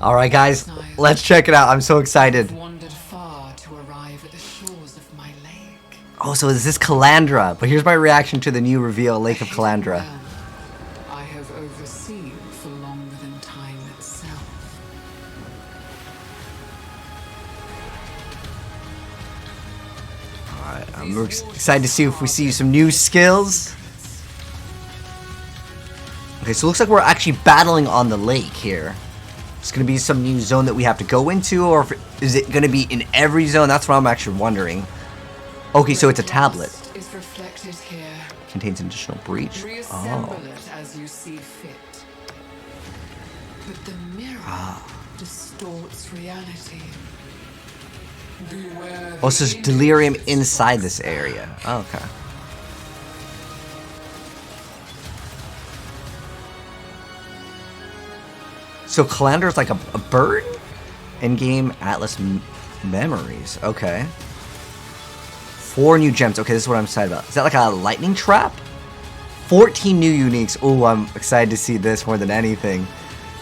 All right, guys, let's check it out. I'm so excited. Wandered far to arrive at the shores of my lake. Oh, so is this Kalandra? But here's my reaction to the new reveal, Lake of Kalandra. I have overseen for longer than time itself. Alright, I'm excited to see if we see some new skills. Okay, so it looks like we're actually battling on the lake here. It's going to be some new zone that we have to go into, or is it going to be in every zone? That's what I'm actually wondering. Okay, so it's a tablet. Is reflected here. Contains an additional breach. Reassemble it as you see fit. But the mirror distorts reality. Beware. Oh, so there's delirium inside this area. Oh, okay. So Kalandra's like a bird? In-game Atlas memories. Okay. 4 new gems. Okay, this is what I'm excited about. Is that like a lightning trap? 14 new uniques. Oh, I'm excited to see this more than anything.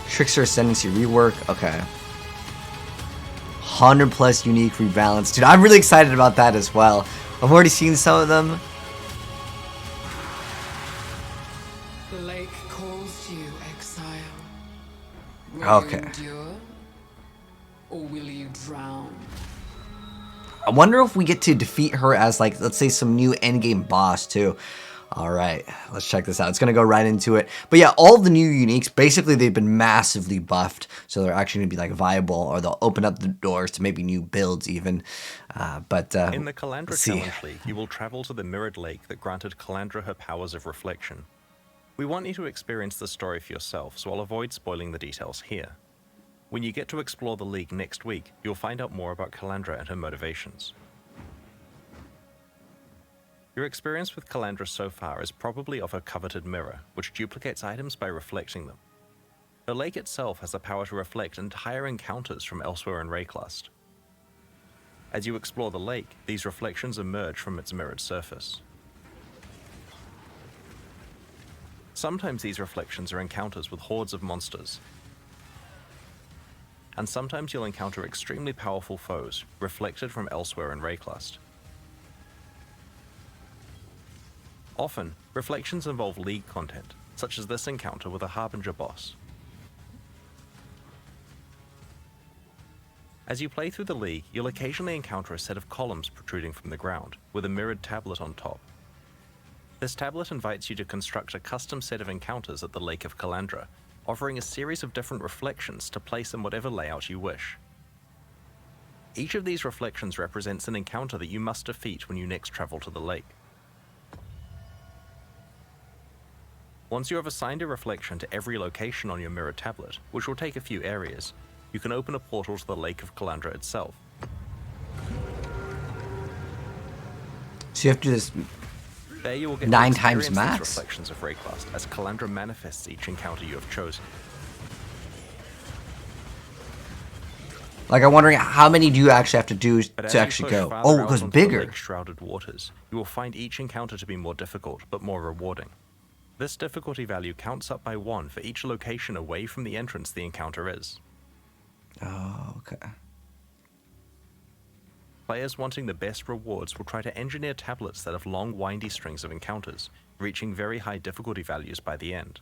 Trickster Ascendancy rework. Okay. 100 plus unique rebalance. Dude, I'm really excited about that as well. I've already seen some of them. The lake calls you, Exile. Will Okay. you endure, or will you drown? I wonder if we get to defeat her as, like, let's say some new endgame boss, too. Alright, let's check this out. It's going to go right into it. But yeah, all the new uniques, basically they've been massively buffed. So they're actually going to be, like, viable, or they'll open up the doors to maybe new builds, even. In the Kalandra Challenge League, you will travel to the mirrored lake that granted Kalandra her powers of reflection. We want you to experience the story for yourself, so I'll avoid spoiling the details here. When you get to explore the League next week, you'll find out more about Kalandra and her motivations. Your experience with Kalandra so far is probably of her coveted mirror, which duplicates items by reflecting them. The lake itself has the power to reflect entire encounters from elsewhere in Rayclust. As you explore the lake, these reflections emerge from its mirrored surface. Sometimes these reflections are encounters with hordes of monsters, and sometimes you'll encounter extremely powerful foes, reflected from elsewhere in Rayclust. Often, reflections involve League content, such as this encounter with a Harbinger boss. As you play through the League, you'll occasionally encounter a set of columns protruding from the ground, with a mirrored tablet on top. This tablet invites you to construct a custom set of encounters at the Lake of Kalandra, offering a series of different reflections to place in whatever layout you wish. Each of these reflections represents an encounter that you must defeat when you next travel to the lake. Once you have assigned a reflection to every location on your mirror tablet, which will take a few areas, you can open a portal to the Lake of Kalandra itself. So you have to do this There you will get 9 to times experience max? these reflections of Rayclust as Kalandra manifests each encounter you have chosen. Like, I'm wondering how many do you actually have to do But as to you actually push go? farther Oh, it out goes onto the bigger. lake-shrouded waters, you will find each encounter to be more difficult, but more rewarding. This difficulty value counts up by 1 for each location away from the entrance the encounter is. Oh, okay. Players wanting the best rewards will try to engineer tablets that have long, windy strings of encounters, reaching very high difficulty values by the end.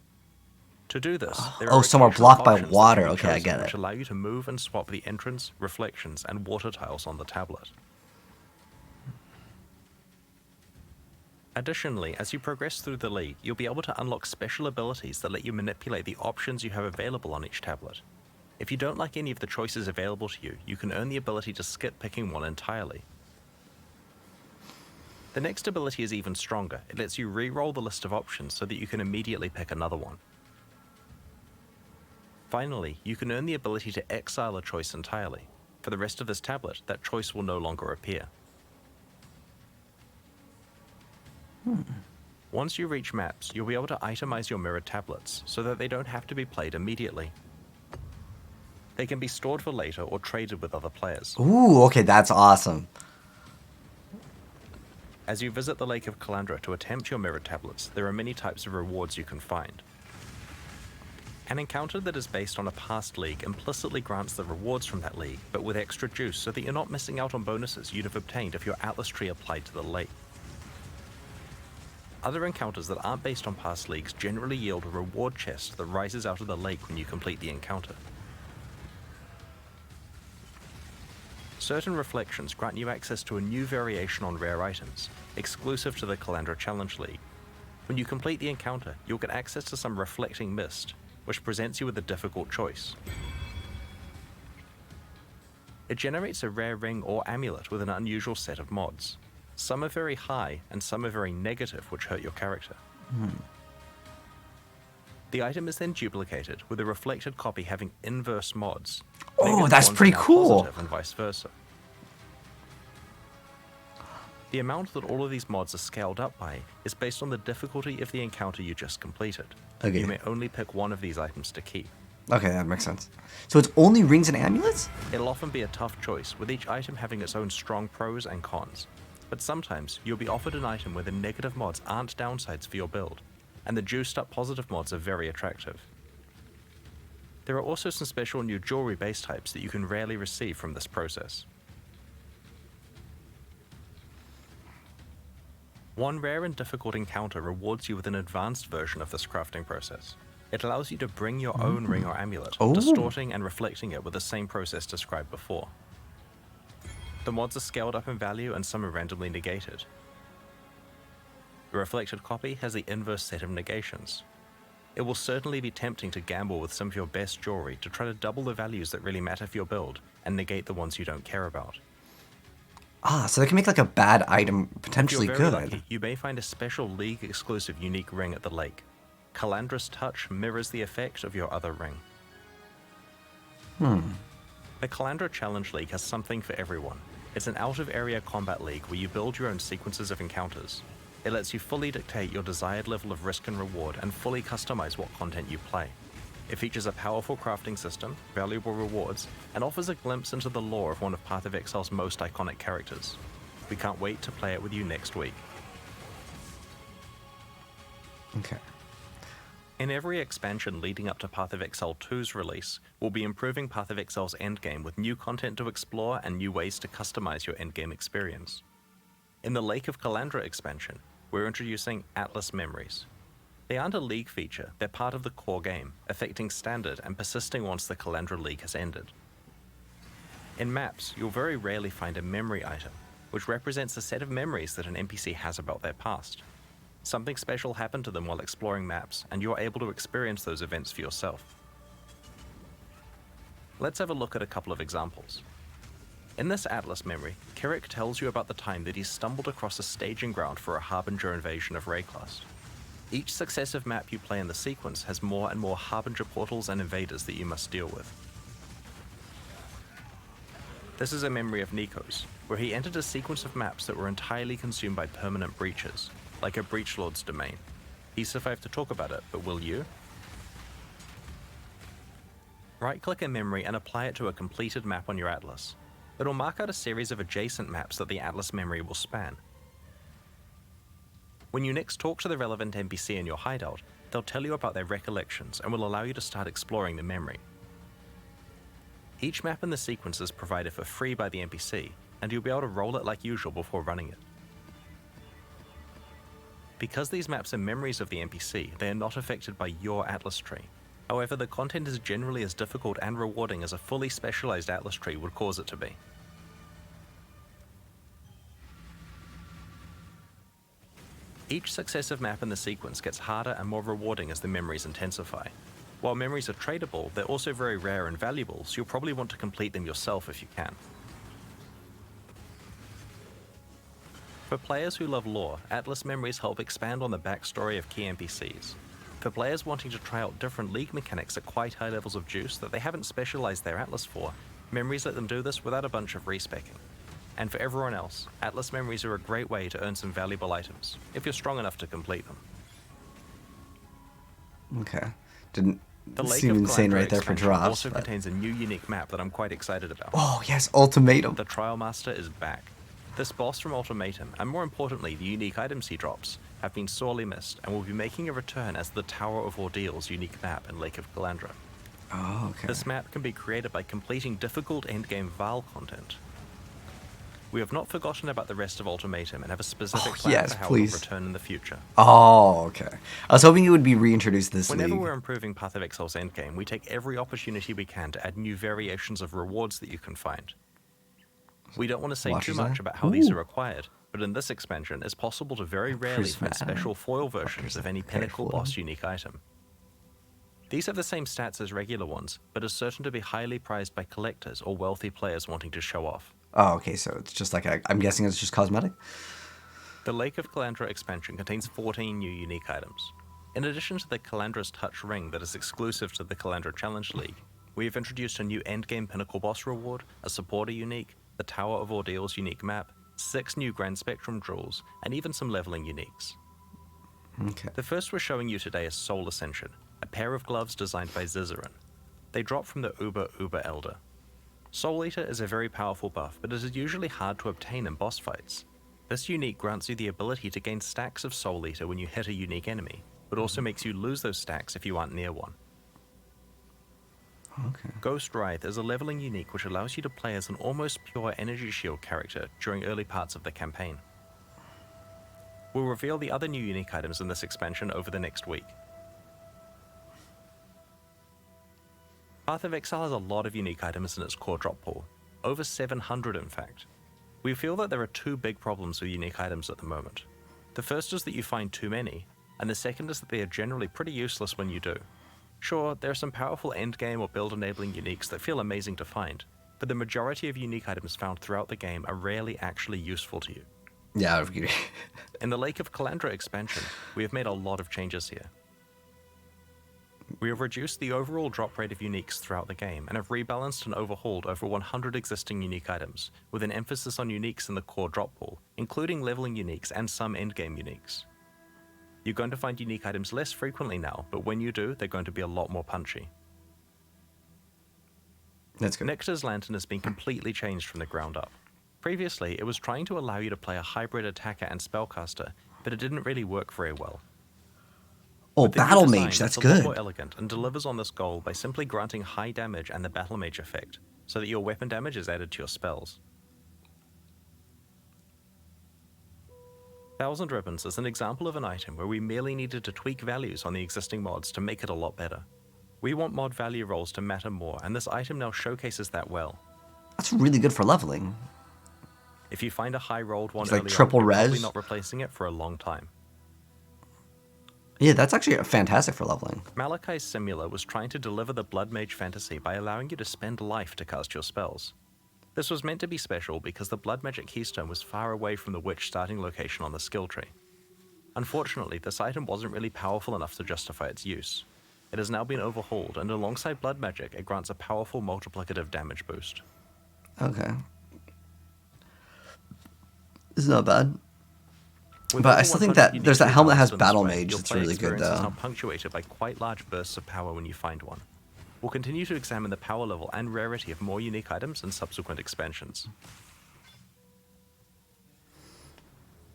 To do this, there Oh, are some are occasional blocked by options that water. can be Okay, I chosen get it. which allow you to move and swap the entrance, reflections, and water tiles on the tablet. Additionally, as you progress through the league, you'll be able to unlock special abilities that let you manipulate the options you have available on each tablet. If you don't like any of the choices available to you, you can earn the ability to skip picking one entirely. The next ability is even stronger. It lets you re-roll the list of options so that you can immediately pick another one. Finally, you can earn the ability to exile a choice entirely. For the rest of this tablet, that choice will no longer appear. Once you reach maps, you'll be able to itemize your mirrored tablets so that they don't have to be played immediately. They can be stored for later or traded with other players. Ooh, okay, that's awesome. As you visit the Lake of Kalandra to attempt your mirrored tablets, there are many types of rewards you can find. An encounter that is based on a past league implicitly grants the rewards from that league, but with extra juice so that you're not missing out on bonuses you'd have obtained if your Atlas tree applied to the lake. Other encounters that aren't based on past leagues generally yield a reward chest that rises out of the lake when you complete the encounter. Certain reflections grant you access to a new variation on rare items, exclusive to the Kalandra Challenge League. When you complete the encounter, you'll get access to some reflecting mist, which presents you with a difficult choice. It generates a rare ring or amulet with an unusual set of mods. Some are very high, and some are very negative, which hurt your character. The item is then duplicated, with a reflected copy having inverse mods. Oh, Negative that's ones pretty are now cool. positive and vice versa. The amount that all of these mods are scaled up by is based on the difficulty of the encounter you just completed. Okay. You may only pick one of these items to keep. Okay, that makes sense. So it's only rings and amulets? It'll often be a tough choice, with each item having its own strong pros and cons. But sometimes, you'll be offered an item where the negative mods aren't downsides for your build, and the juiced up positive mods are very attractive. There are also some special new jewelry base types that you can rarely receive from this process. One rare and difficult encounter rewards you with an advanced version of this crafting process. It allows you to bring your own ring or amulet, distorting and reflecting it with the same process described before. The mods are scaled up in value and some are randomly negated. The reflected copy has the inverse set of negations. It will certainly be tempting to gamble with some of your best jewelry to try to double the values that really matter for your build and negate the ones you don't care about. Ah, so they can make like a bad item potentially If you're good. very lucky, you may find a special League-exclusive unique ring at the lake. Kalandra's touch mirrors the effect of your other ring. The Kalandra Challenge League has something for everyone. It's an out-of-area combat league where you build your own sequences of encounters. It lets you fully dictate your desired level of risk and reward and fully customize what content you play. It features a powerful crafting system, valuable rewards, and offers a glimpse into the lore of one of Path of Exile's most iconic characters. We can't wait to play it with you next week. Okay. In every expansion leading up to Path of Exile 2's release, we'll be improving Path of Exile's endgame with new content to explore and new ways to customize your endgame experience. In the Lake of Kalandra expansion, we're introducing Atlas Memories. They aren't a League feature, they're part of the core game, affecting standard and persisting once the Kalandra League has ended. In maps, you'll very rarely find a memory item, which represents a set of memories that an NPC has about their past. Something special happened to them while exploring maps, and you're able to experience those events for yourself. Let's have a look at a couple of examples. In this Atlas memory, Kirik tells you about the time that he stumbled across a staging ground for a Harbinger invasion of Rayclust. Each successive map you play in the sequence has more and more Harbinger portals and invaders that you must deal with. This is a memory of Nico's, where he entered a sequence of maps that were entirely consumed by permanent breaches, like a Breachlord's domain. He survived to talk about it, but will you? Right-click a memory and apply it to a completed map on your Atlas. It'll mark out a series of adjacent maps that the Atlas memory will span. When you next talk to the relevant NPC in your hideout, they'll tell you about their recollections and will allow you to start exploring the memory. Each map in the sequence is provided for free by the NPC, and you'll be able to roll it like usual before running it. Because these maps are memories of the NPC, they are not affected by your Atlas tree. However, the content is generally as difficult and rewarding as a fully specialized Atlas tree would cause it to be. Each successive map in the sequence gets harder and more rewarding as the memories intensify. While memories are tradable, they're also very rare and valuable, so you'll probably want to complete them yourself if you can. For players who love lore, Atlas memories help expand on the backstory of key NPCs. For players wanting to try out different League mechanics at quite high levels of juice that they haven't specialized their Atlas for, memories let them do this without a bunch of respecking. And for everyone else, Atlas memories are a great way to earn some valuable items, if you're strong enough to complete them. Okay. Didn't The Lake seem of insane Kalandra right there for expansion drops. also But... contains a new unique map that I'm quite excited about. Oh, yes, Ultimatum. The Trial Master is back. This boss from Ultimatum, and more importantly the unique items he drops, have been sorely missed and will be making a return as the Tower of Ordeals unique map in Lake of Kalandra. Oh, okay. This map can be created by completing difficult endgame Val content. We have not forgotten about the rest of Ultimatum and have a specific plan yes, for how please. it will return in the future. Oh, okay. I was hoping you would be reintroduced to this Whenever league. we're improving Path of Exile's endgame, we take every opportunity we can to add new variations of rewards that you can find. We don't want to say Watch too yourself. much about how these Ooh. are acquired, but in this expansion, it's possible to very rarely find Prismatic. special foil versions of any pinnacle Careful. boss unique item. These have the same stats as regular ones, but are certain to be highly prized by collectors or wealthy players wanting to show off. Oh, okay, so it's just like I'm guessing it's just cosmetic? The Lake of Kalandra expansion contains 14 new unique items. In addition to the Kalandra's Touch Ring that is exclusive to the Kalandra Challenge League, we have introduced a new endgame pinnacle boss reward, a supporter unique, the Tower of Ordeals unique map, 6 new Grand Spectrum jewels, and even some leveling uniques. Okay. The first we're showing you today is Soul Ascension, a pair of gloves designed by Zizaran. They drop from the Uber Elder. Soul Eater is a very powerful buff, but it is usually hard to obtain in boss fights. This unique grants you the ability to gain stacks of Soul Eater when you hit a unique enemy, but also makes you lose those stacks if you aren't near one. Okay. Ghost Wraith is a leveling unique which allows you to play as an almost pure energy shield character during early parts of the campaign. We'll reveal the other new unique items in this expansion over the next week. Path of Exile has a lot of unique items in its core drop pool, over 700 in fact. We feel that there are 2 big problems with unique items at the moment. The first is that you find too many, and the second is that they are generally pretty useless when you do. Sure, there are some powerful endgame or build enabling uniques that feel amazing to find, but the majority of unique items found throughout the game are rarely actually useful to you. Yeah, I've given In the Lake of Kalandra expansion, we have made a lot of changes here. We have reduced the overall drop rate of uniques throughout the game and have rebalanced and overhauled over 100 existing unique items, with an emphasis on uniques in the core drop pool, including leveling uniques and some endgame uniques. You're going to find unique items less frequently now, but when you do, they're going to be a lot more punchy. That's good. Nexus Lantern has been completely changed from the ground up. Previously, it was trying to allow you to play a hybrid attacker and spellcaster, but it didn't really work very well. Oh, With the new Battle design, Mage, that's it's a lot good. more elegant and delivers on this goal by simply granting high damage and the Battle Mage effect, so that your weapon damage is added to your spells. Thousand Ribbons is an example of an item where we merely needed to tweak values on the existing mods to make it a lot better. We want mod value rolls to matter more, and this item now showcases that well. That's really good for leveling. If you find a high rolled one It's like early triple on, you're probably res. not replacing it for a long time. Yeah, that's actually fantastic for leveling. Malachai's Simula was trying to deliver the Blood Mage fantasy by allowing you to spend life to cast your spells. This was meant to be special because the Blood Magic Keystone was far away from the Witch starting location on the skill tree. Unfortunately, this item wasn't really powerful enough to justify its use. It has now been overhauled, and alongside Blood Magic, it grants a powerful multiplicative damage boost. Okay. This is not bad. With But I over still think 100 that there's that unique helmet that has rebalanced Battle strength, Mage your that's play really good, experience is though. now punctuated by quite large bursts of power when you find one. We'll continue to examine the power level and rarity of more unique items in subsequent expansions.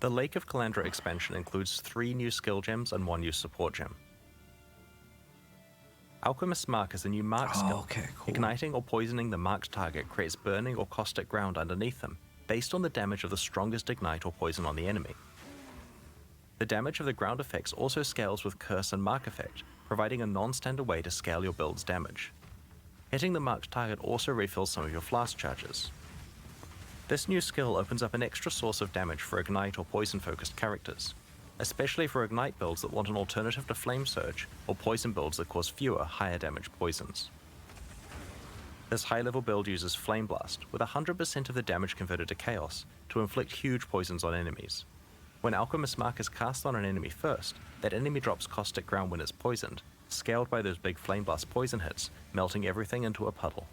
The Lake of Kalandra expansion includes 3 new skill gems and 1 new support gem. Alchemist Mark is a new mark skill. Okay, cool. Igniting or poisoning the marked target creates burning or caustic ground underneath them, based on the damage of the strongest ignite or poison on the enemy. The damage of the ground effects also scales with Curse and Mark effect, providing a non-standard way to scale your build's damage. Hitting the marked target also refills some of your flask charges. This new skill opens up an extra source of damage for Ignite or Poison-focused characters, especially for Ignite builds that want an alternative to Flame Surge, or Poison builds that cause fewer, higher damage poisons. This high-level build uses Flame Blast, with 100% of the damage converted to Chaos, to inflict huge poisons on enemies. When Alchemist Mark is cast on an enemy first, that enemy drops Caustic Ground when it's poisoned, scaled by those big Flame Blast poison hits, melting everything into a puddle.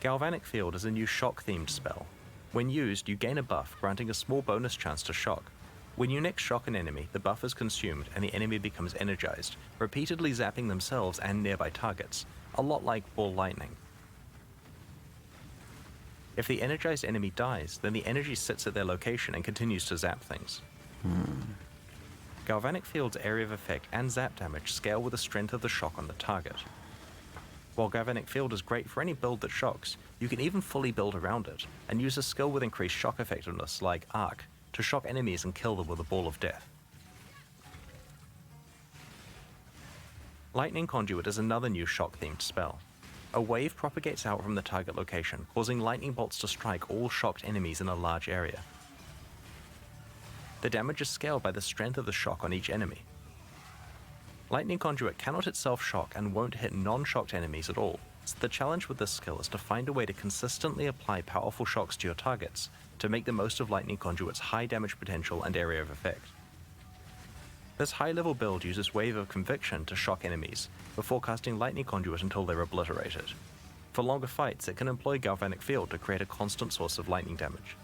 Galvanic Field is a new shock-themed spell. When used, you gain a buff, granting a small bonus chance to shock. When you next shock an enemy, the buff is consumed and the enemy becomes energized, repeatedly zapping themselves and nearby targets, a lot like Ball Lightning. If the energized enemy dies, then the energy sits at their location and continues to zap things. Galvanic Field's area of effect and zap damage scale with the strength of the shock on the target. While Galvanic Field is great for any build that shocks, you can even fully build around it, and use a skill with increased shock effectiveness like Arc to shock enemies and kill them with a ball of death. Lightning Conduit is another new shock-themed spell. A wave propagates out from the target location, causing lightning bolts to strike all shocked enemies in a large area. The damage is scaled by the strength of the shock on each enemy. Lightning Conduit cannot itself shock and won't hit non-shocked enemies at all, so the challenge with this skill is to find a way to consistently apply powerful shocks to your targets to make the most of Lightning Conduit's high damage potential and area of effect. This high-level build uses Wave of Conviction to shock enemies, before casting Lightning Conduit until they're obliterated. For longer fights, it can employ Galvanic Field to create a constant source of lightning damage.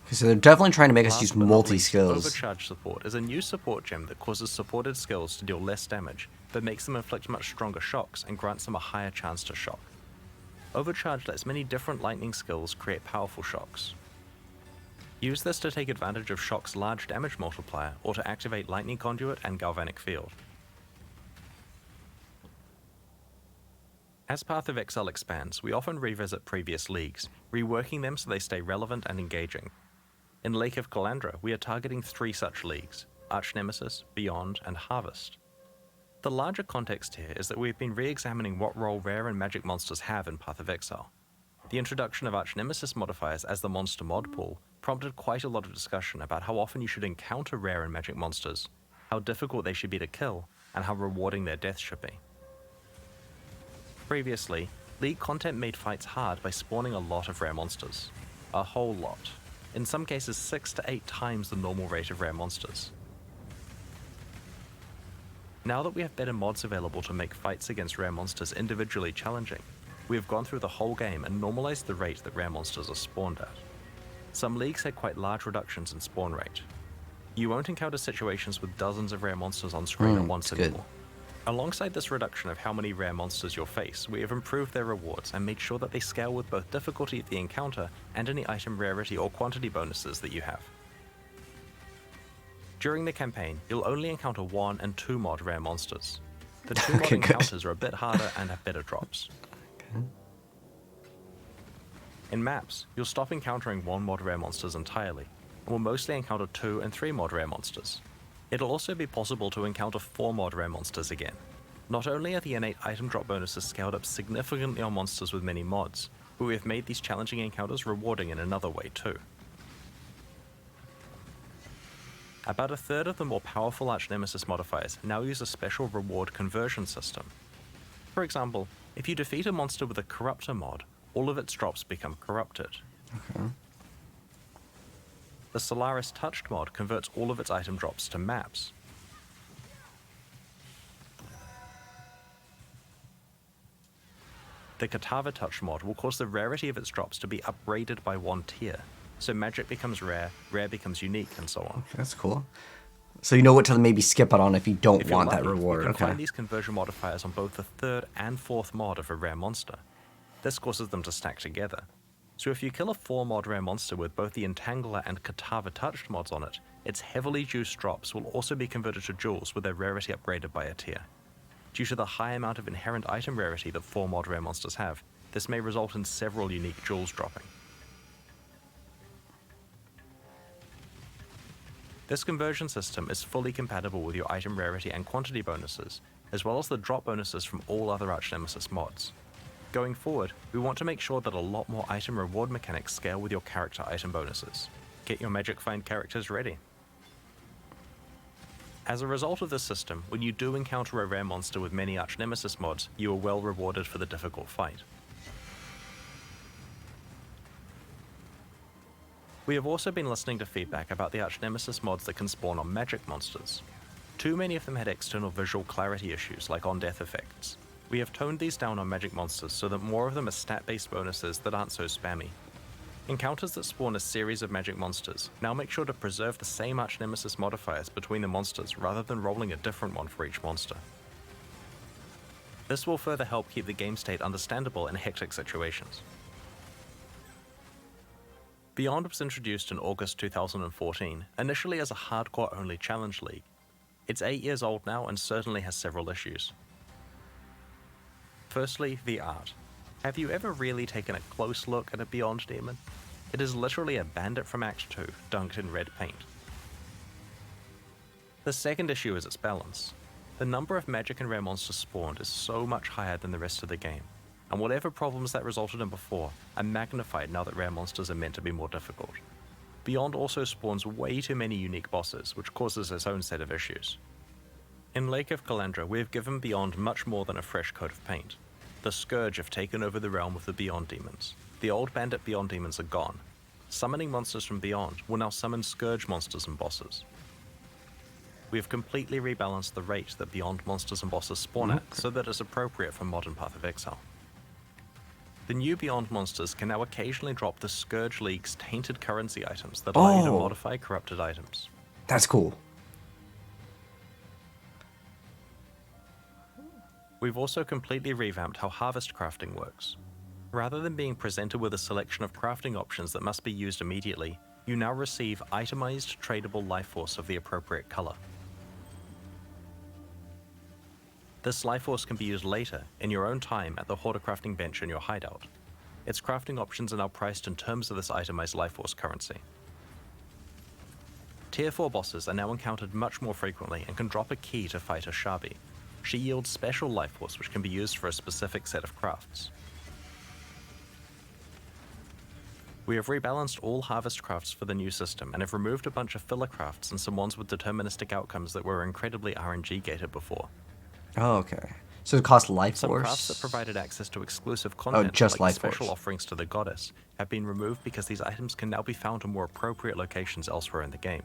Okay, so they're definitely trying to make us Last use but not least, multi-skills. Overcharge Support is a new support gem that causes supported skills to deal less damage, but makes them inflict much stronger shocks and grants them a higher chance to shock. Overcharge lets many different lightning skills create powerful shocks. Use this to take advantage of Shock's large damage multiplier, or to activate Lightning Conduit and Galvanic Field. As Path of Exile expands, we often revisit previous leagues, reworking them so they stay relevant and engaging. In Lake of Kalandra, we are targeting 3 such leagues: Arch Nemesis, Beyond, and Harvest. The larger context here is that we've been re-examining what role rare and magic monsters have in Path of Exile. The introduction of Arch Nemesis modifiers as the monster mod pool prompted quite a lot of discussion about how often you should encounter rare and magic monsters, how difficult they should be to kill, and how rewarding their death should be. Previously, League content made fights hard by spawning a lot of rare monsters. A whole lot. In some cases 6 to 8 times the normal rate of rare monsters. Now that we have better mods available to make fights against rare monsters individually challenging, we have gone through the whole game and normalized the rate that rare monsters are spawned at. Some leagues had quite large reductions in spawn rate. You won't encounter situations with dozens of rare monsters on screen at once anymore. Alongside this reduction of how many rare monsters you'll face, we have improved their rewards and made sure that they scale with both difficulty of the encounter and any item rarity or quantity bonuses that you have. During the campaign, you'll only encounter 1 and 2 mod rare monsters. The 2 mod encounters are a bit harder and have better drops. In maps, you'll stop encountering 1 mod rare monsters entirely, and will mostly encounter 2 and 3 mod rare monsters. It'll also be possible to encounter 4 mod rare monsters again. Not only are the innate item drop bonuses scaled up significantly on monsters with many mods, but we have made these challenging encounters rewarding in another way too. About a third of the more powerful Arch Nemesis modifiers now use a special reward conversion system. For example, if you defeat a monster with a Corruptor mod, all of its drops become corrupted. The Solaris Touched mod converts all of its item drops to maps. The Katava Touch mod will cause the rarity of its drops to be upgraded by 1 tier, so magic becomes rare, rare becomes unique, and so on. Okay, that's cool. So you know what to maybe skip out on if you don't If you're want lucky, that reward. You can find these conversion modifiers on both the 3rd and 4th mod of a rare monster. This causes them to stack together. So if you kill a 4 mod rare monster with both the Entangler and Katava Touched mods on it, its heavily juiced drops will also be converted to jewels with their rarity upgraded by a tier. Due to the high amount of inherent item rarity that 4 mod rare monsters have, this may result in several unique jewels dropping. This conversion system is fully compatible with your item rarity and quantity bonuses, as well as the drop bonuses from all other Arch Nemesis mods. Going forward, we want to make sure that a lot more item reward mechanics scale with your character item bonuses. Get your Magic Find characters ready. As a result of this system, when you do encounter a rare monster with many Arch Nemesis mods, you are well rewarded for the difficult fight. We have also been listening to feedback about the Arch Nemesis mods that can spawn on magic monsters. Too many of them had external visual clarity issues like on-death effects. We have toned these down on magic monsters so that more of them are stat-based bonuses that aren't so spammy. Encounters that spawn a series of magic monsters now make sure to preserve the same Arch Nemesis modifiers between the monsters rather than rolling a different one for each monster. This will further help keep the game state understandable in hectic situations. Beyond was introduced in August 2014, initially as a hardcore-only challenge league. It's 8 years old now and certainly has several issues. Firstly, the art. Have you ever really taken a close look at a Beyond demon? It is literally a bandit from Act 2, dunked in red paint. The second issue is its balance. The number of magic and rare monsters spawned is so much higher than the rest of the game, and whatever problems that resulted in before are magnified now that rare monsters are meant to be more difficult. Beyond also spawns way too many unique bosses, which causes its own set of issues. In Lake of Kalandra, we have given Beyond much more than a fresh coat of paint. The Scourge have taken over the realm of the Beyond demons. The old bandit Beyond demons are gone. Summoning monsters from Beyond will now summon Scourge monsters and bosses. We have completely rebalanced the rate that Beyond monsters and bosses spawn at so that it's appropriate for modern Path of Exile. The new Beyond monsters can now occasionally drop the Scourge League's tainted currency items that allow you to modify corrupted items. That's cool. We've also completely revamped how harvest crafting works. Rather than being presented with a selection of crafting options that must be used immediately, you now receive itemized tradable life force of the appropriate color. This life force can be used later, in your own time, at the hoarder crafting bench in your hideout. Its crafting options are now priced in terms of this itemized life force currency. Tier 4 bosses are now encountered much more frequently and can drop a key to fight a Shabi. She yields special life force which can be used for a specific set of crafts. We have rebalanced all harvest crafts for the new system and have removed a bunch of filler crafts and some ones with deterministic outcomes that were incredibly RNG gated before. Oh, okay. So it costs life Some force? crafts that provided access to exclusive content, just like life special force. offerings to the goddess, have been removed because these items can now be found in more appropriate locations elsewhere in the game.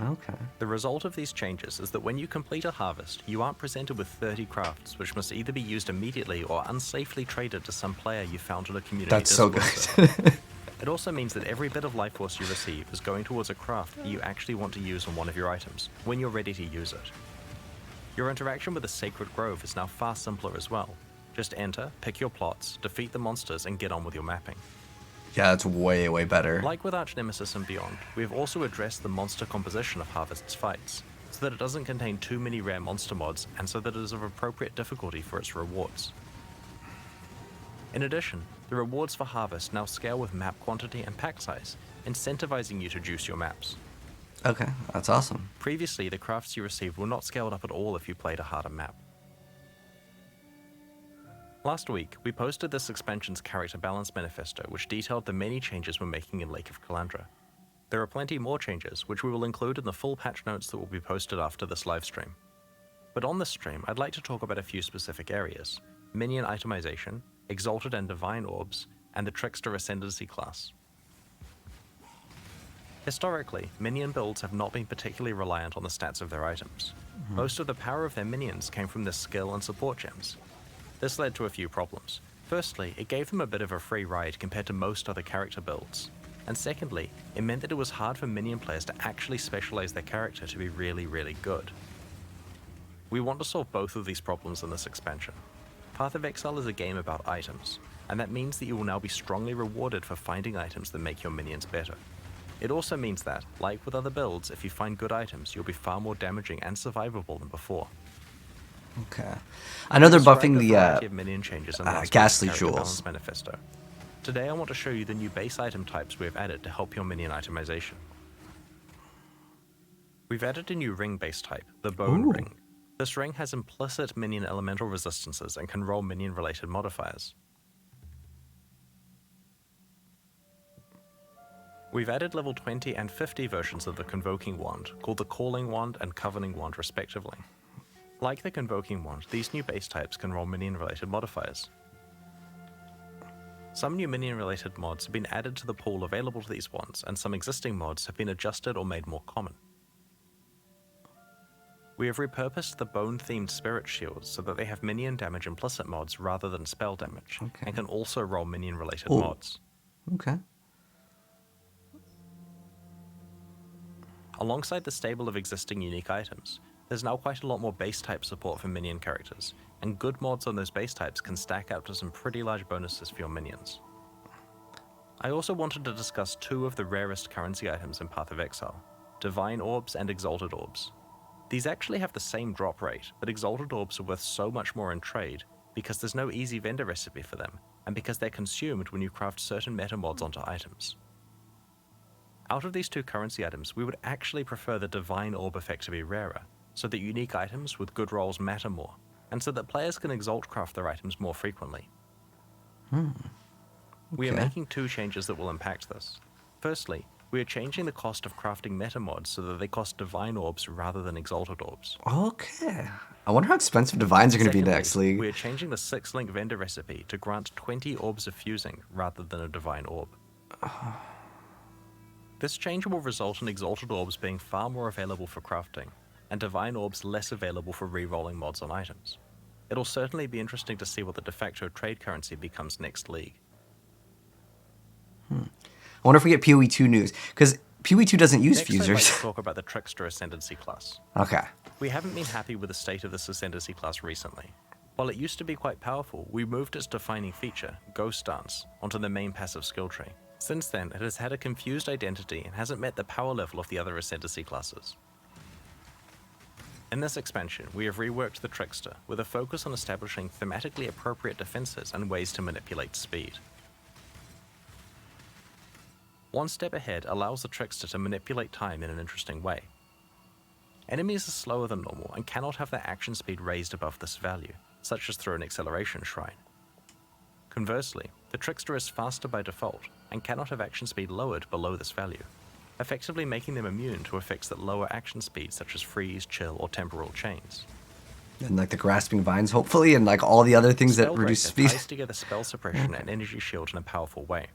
Okay. The result of these changes is that when you complete a harvest, you aren't presented with 30 crafts, which must either be used immediately or unsafely traded to some player you found on a community That's so Discord server. good. It also means that every bit of life force you receive is going towards a craft that you actually want to use on one of your items, when you're ready to use it. Your interaction with the Sacred Grove is now far simpler as well. Just enter, pick your plots, defeat the monsters, and get on with your mapping. Yeah, that's way, way better. Like with Arch-Nemesis and Beyond, we have also addressed the monster composition of Harvest's fights, so that it doesn't contain too many rare monster mods, and so that it is of appropriate difficulty for its rewards. In addition, the rewards for Harvest now scale with map quantity and pack size, incentivizing you to juice your maps. Okay, that's awesome. Previously, the crafts you received were not scaled up at all if you played a harder map. Last week, we posted this expansion's character balance manifesto, which detailed the many changes we're making in Lake of Kalandra. There are plenty more changes, which we will include in the full patch notes that will be posted after this livestream. But on this stream, I'd like to talk about a few specific areas: minion itemization, Exalted and Divine Orbs, and the Trickster Ascendancy class. Historically, minion builds have not been particularly reliant on the stats of their items. Most of the power of their minions came from their skill and support gems. This led to a few problems. Firstly, it gave them a bit of a free ride compared to most other character builds. And secondly, it meant that it was hard for minion players to actually specialize their character to be really, really good. We want to solve both of these problems in this expansion. Path of Exile is a game about items, and that means that you will now be strongly rewarded for finding items that make your minions better. It also means that, like with other builds, if you find good items, you'll be far more damaging and survivable than before. Okay. I know they're buffing the variety of minion changes in last ghastly week's Character jewels. Balance Manifesto. Today I want to show you the new base item types we have added to help your minion itemization. We've added a new ring base type, the Bone Ooh. Ring. This ring has implicit minion elemental resistances and can roll minion related modifiers. We've added level 20 and 50 versions of the Convoking Wand, called the Calling Wand and Covening Wand respectively. Like the Convoking Wand, these new base types can roll minion-related modifiers. Some new minion-related mods have been added to the pool available to these wands, and some existing mods have been adjusted or made more common. We have repurposed the bone-themed spirit shields so that they have minion damage implicit mods rather than spell damage, Okay. and can also roll minion-related Ooh. mods. Okay. Alongside the stable of existing unique items, There's now quite a lot more base type support for minion characters, and good mods on those base types can stack up to some pretty large bonuses for your minions. I also wanted to discuss two of the rarest currency items in Path of Exile, Divine Orbs and Exalted Orbs. These actually have the same drop rate, but Exalted Orbs are worth so much more in trade because there's no easy vendor recipe for them, and because they're consumed when you craft certain meta mods onto items. Out of these two currency items, we would actually prefer the Divine Orb effect to be rarer, so that unique items with good rolls matter more, and so that players can Exalt craft their items more frequently. We are making two changes that will impact this. Firstly, we are changing the cost of crafting meta mods so that they cost Divine Orbs rather than Exalted Orbs. Okay. I wonder how expensive Divines are going to be next league. We are changing the 6-link vendor recipe to grant 20 Orbs of Fusing rather than a Divine Orb. This change will result in Exalted Orbs being far more available for crafting, and Divine Orbs less available for re-rolling mods on items. It'll certainly be interesting to see what the de facto trade currency becomes next league. I wonder if we get PoE 2 news, because PoE 2 doesn't use Next, fusers. I'd like to talk about the Trickster Ascendancy class. Okay. We haven't been happy with the state of this Ascendancy class recently. While it used to be quite powerful, we moved its defining feature, Ghost Dance, onto the main passive skill tree. Since then, it has had a confused identity and hasn't met the power level of the other Ascendancy classes. In this expansion, we have reworked the Trickster with a focus on establishing thematically appropriate defenses and ways to manipulate speed. One Step Ahead allows the Trickster to manipulate time in an interesting way. Enemies are slower than normal and cannot have their action speed raised above this value, such as through an acceleration shrine. Conversely, the Trickster is faster by default and cannot have action speed lowered below this value, effectively making them immune to effects that lower action speed such as freeze, chill, or temporal chains. And like the grasping vines, hopefully, and like all the other things that reduce speed. Ties together spell suppression and energy shield in a powerful way.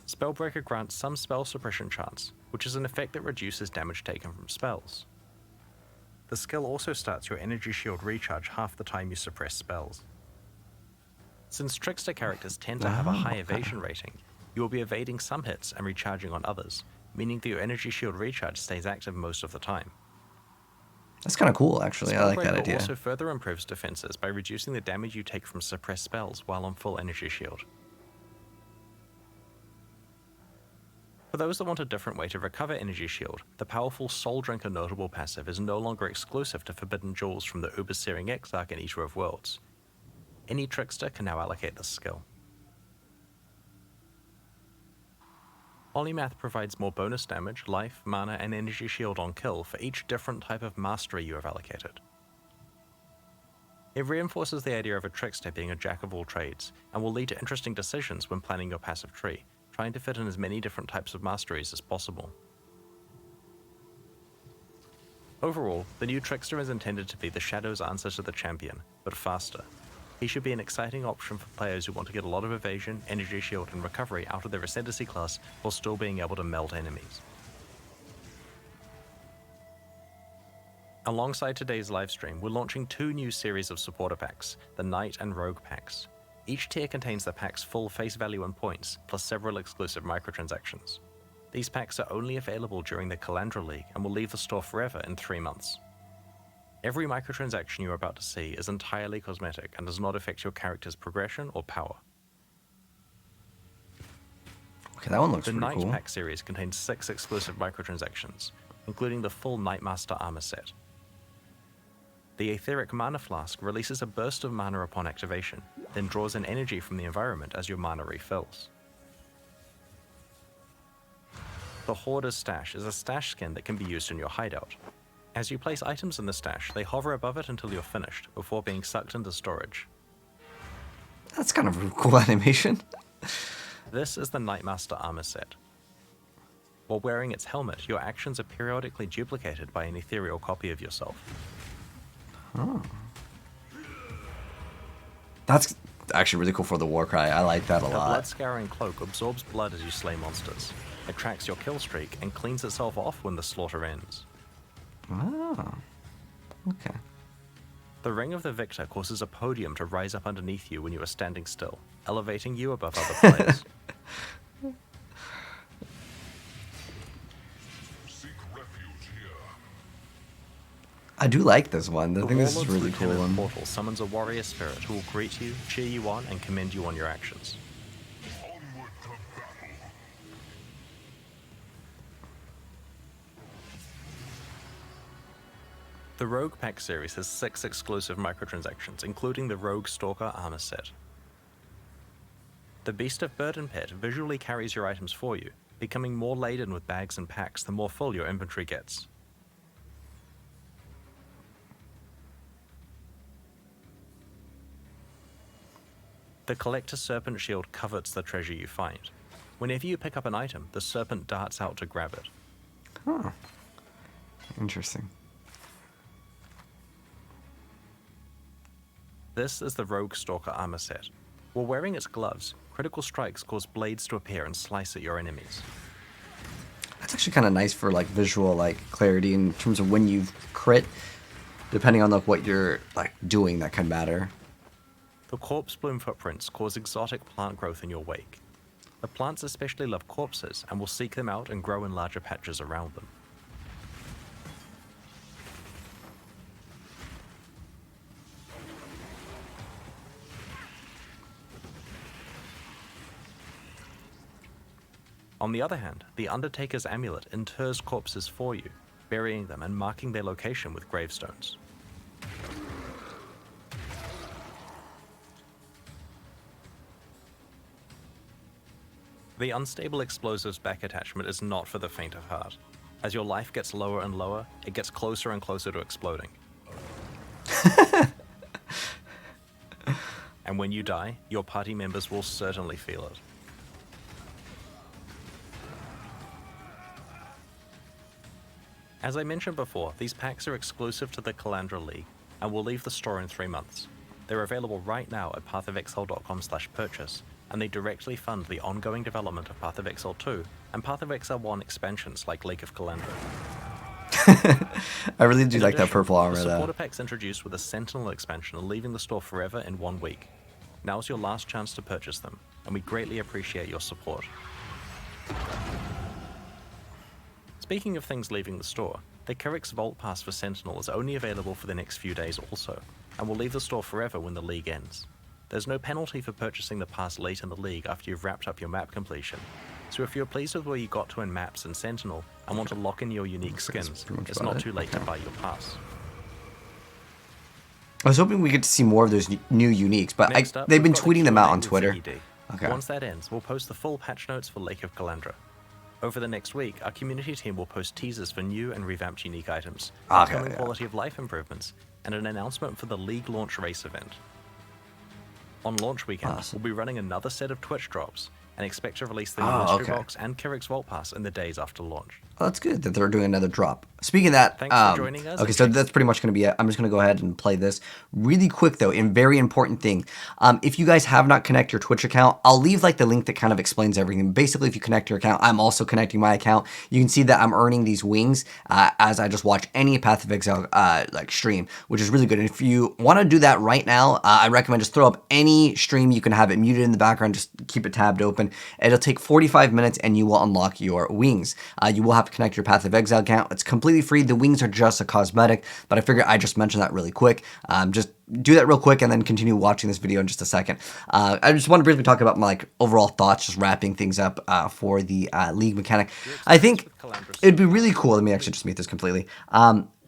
Spellbreaker grants some spell suppression chance, which is an effect that reduces damage taken from spells. The skill also starts your energy shield recharge half the time you suppress spells. Since Trickster characters tend to have a high evasion rating, you will be evading some hits and recharging on others, meaning that your energy shield recharge stays active most of the time. That's kind of cool, actually. I like that idea. Also further improves defenses by reducing the damage you take from suppressed spells while on full energy shield. For those that want a different way to recover energy shield, the powerful Soul Drinker notable passive is no longer exclusive to Forbidden Jewels from the Uber-Searing Exarch and Eater of Worlds. Any Trickster can now allocate this skill. Polymath provides more bonus damage, life, mana, and energy shield on kill for each different type of mastery you have allocated. It reinforces the idea of a Trickster being a jack of all trades, and will lead to interesting decisions when planning your passive tree, trying to fit in as many different types of masteries as possible. Overall, the new Trickster is intended to be the Shadow's answer to the Champion, but faster. He should be an exciting option for players who want to get a lot of evasion, energy shield, and recovery out of their Ascendancy class while still being able to melt enemies. Alongside today's livestream, we're launching two new series of supporter packs, the Knight and Rogue packs. Each tier contains the pack's full face value and points, plus several exclusive microtransactions. These packs are only available during the Kalandra League and will leave the store forever in 3 months. Every microtransaction you are about to see is entirely cosmetic and does not affect your character's progression or power. Okay, that one looks The pretty Knight cool. pack series contains 6 exclusive microtransactions, including the full Knightmaster armor set. The Aetheric Mana Flask releases a burst of mana upon activation, then draws in energy from the environment as your mana refills. The Hoarder's Stash is a stash skin that can be used in your hideout. As you place items in the stash, they hover above it until you're finished, before being sucked into storage. That's kind of a cool animation. This is the Knightmaster armor set. While wearing its helmet, your actions are periodically duplicated by an ethereal copy of yourself. Oh. That's actually really cool for the Warcry. I like that a The lot. Blood-Scouring Cloak absorbs blood as you slay monsters. It tracks your kill streak and cleans itself off when the slaughter ends. Oh. Okay. The Ring of the Victor causes a podium to rise up underneath you when you are standing still, elevating you above other players. I do like this one. I The think this is a Warlord's really cool Lieutenant one. Portal summons a warrior spirit who will greet you, cheer you on, and commend you on your actions. The Rogue Pack series has 6 exclusive microtransactions, including the Rogue Stalker armor set. The Beast of Burden Pet visually carries your items for you, becoming more laden with bags and packs the more full your inventory gets. The Collector Serpent Shield covets the treasure you find. Whenever you pick up an item, the serpent darts out to grab it. Huh. Interesting. This is the Rogue Stalker armor set. While wearing its gloves, critical strikes cause blades to appear and slice at your enemies. That's actually kind of nice for like visual like clarity in terms of when you crit, depending on like what you're like doing. That can matter. The corpse bloom footprints cause exotic plant growth in your wake. The plants especially love corpses and will seek them out and grow in larger patches around them. On the other hand, the Undertaker's amulet inters corpses for you, burying them and marking their location with gravestones. The Unstable Explosives back attachment is not for the faint of heart. As your life gets lower and lower, it gets closer and closer to exploding. And when you die, your party members will certainly feel it. As I mentioned before, these packs are exclusive to the Kalandra League and will leave the store in 3 months. They're available right now at pathofexile.com/purchase, and they directly fund the ongoing development of Path of Exile 2 and Path of Exile 1 expansions like Lake of Kalandra. I really do In like that addition, purple armor the though. supporter packs introduced with a Sentinel expansion are leaving the store forever in 1 week. Now's your last chance to purchase them, and we greatly appreciate your support. Speaking of things leaving the store, the Kerrick's Vault Pass for Sentinel is only available for the next few days also, and will leave the store forever when the League ends. There's no penalty for purchasing the pass late in the League after you've wrapped up your map completion, so if you're pleased with where you got to in maps and Sentinel and want to lock in your unique skins, it's not too late to buy your pass. I was hoping we get to see more of those new uniques, but Next up, they've been we've got the tweeting them out Q&A on with Twitter. ZED. Okay. Once that ends, we'll post the full patch notes for Lake of Kalandra. Over the next week, our community team will post teasers for new and revamped unique items, upcoming quality of life improvements, and an announcement for the League launch race event. On launch weekend, Awesome. we'll be running another set of Twitch drops, and expect to release the Oh, Mystery okay. Box and Kerrick's Vault Pass in the days after launch. Oh, that's good that they're doing another drop. Speaking of that, Thanks for joining us, okay, and so thanks- that's pretty much going to be it. I'm just going to go ahead and play this really quick, though, and very important thing. If you guys have not connected your Twitch account, I'll leave like the link that kind of explains everything. Basically, if you connect your account, I'm also connecting my account. You can see that I'm earning these wings as I just watch any Path of Exile like stream, which is really good. And if you want to do that right now, I recommend just throw up any stream. You can have it muted in the background, just keep it tabbed open. It'll take 45 minutes and you will unlock your wings. You will have to connect your Path of Exile account. It's completely free. The wings are just a cosmetic, but I figured I just mentioned that really quick. Just do that real quick and then continue watching this video in just a second. I just want to briefly talk about my like overall thoughts, just wrapping things up for the League mechanic. I think it'd be really cool. Let me actually just mute this completely.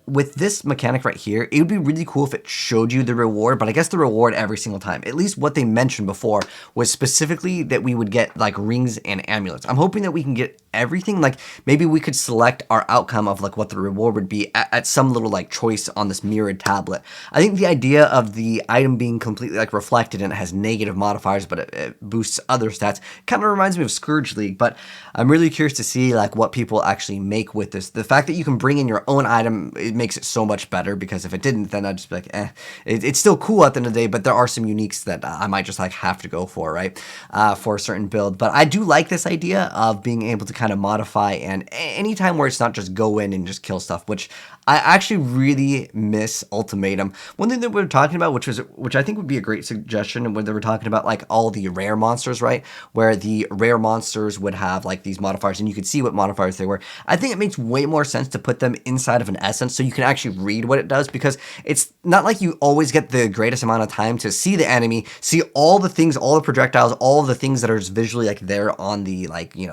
With this mechanic right here, it would be really cool if it showed you the reward, but I guess the reward every single time. At least what they mentioned before was specifically that we would get like rings and amulets. I'm hoping that we can get everything. Like maybe we could select our outcome of like what the reward would be at some little like choice on this mirrored tablet. I think the idea of the item being completely like reflected and it has negative modifiers, but it boosts other stats kind of reminds me of Scourge League, but I'm really curious to see like what people actually make with this. The fact that you can bring in your own item, it makes it so much better, because if it didn't, then I'd just be like, it's still cool at the end of the day, but there are some uniques that I might just like have to go for, right? For a certain build. But I do like this idea of being able to kind of modify, and anytime where it's not just go in and just kill stuff, which I actually really miss Ultimatum. One thing that we were talking about, which I think would be a great suggestion, when they were talking about like all the rare monsters, right? Where the rare monsters would have like these modifiers and you could see what modifiers they were. I think it makes way more sense to put them inside of an essence, so so you can actually read what it does, because it's not like you always get the greatest amount of time to see the enemy, see all the things, all the projectiles, all the things that are just visually like there on the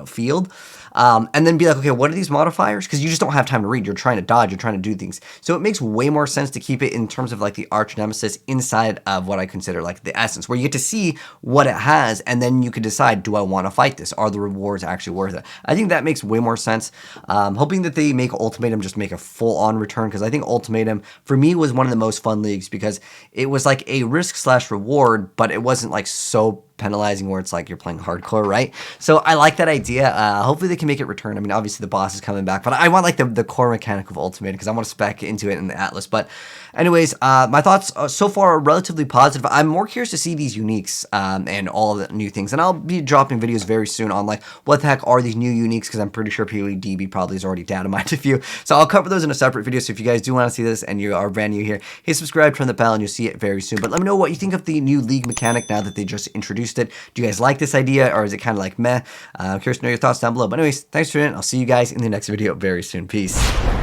field. And then be like, okay, what are these modifiers? Because you just don't have time to read. You're trying to dodge, you're trying to do things. So it makes way more sense to keep it in terms of like the arch nemesis inside of what I consider like the essence, where you get to see what it has, and then you can decide, do I want to fight this? Are the rewards actually worth it? I think that makes way more sense. Hoping that they make Ultimatum just make a full-on return, because I think Ultimatum, for me, was one of the most fun leagues, because it was like a risk/reward, but it wasn't like so penalizing where it's like you're playing hardcore, right? So I like that idea. Hopefully they can make it return. I mean, obviously the boss is coming back, but I want like the core mechanic of Ultimate, because I want to spec into it in the Atlas. But anyways, my thoughts so far are relatively positive. I'm more curious to see these uniques and all the new things, and I'll be dropping videos very soon on like what the heck are these new uniques, because I'm pretty sure PoEDB probably has already data mined a few. So I'll cover those in a separate video. So if you guys do want to see this and you are brand new here, hit subscribe, turn the bell, and you'll see it very soon. But let me know what you think of the new league mechanic now that they just introduced it. Do you guys like this idea, or is it kind of like meh? I'm curious to know your thoughts down below. But anyways, thanks for tuning in. I'll see you guys in the next video very soon. Peace.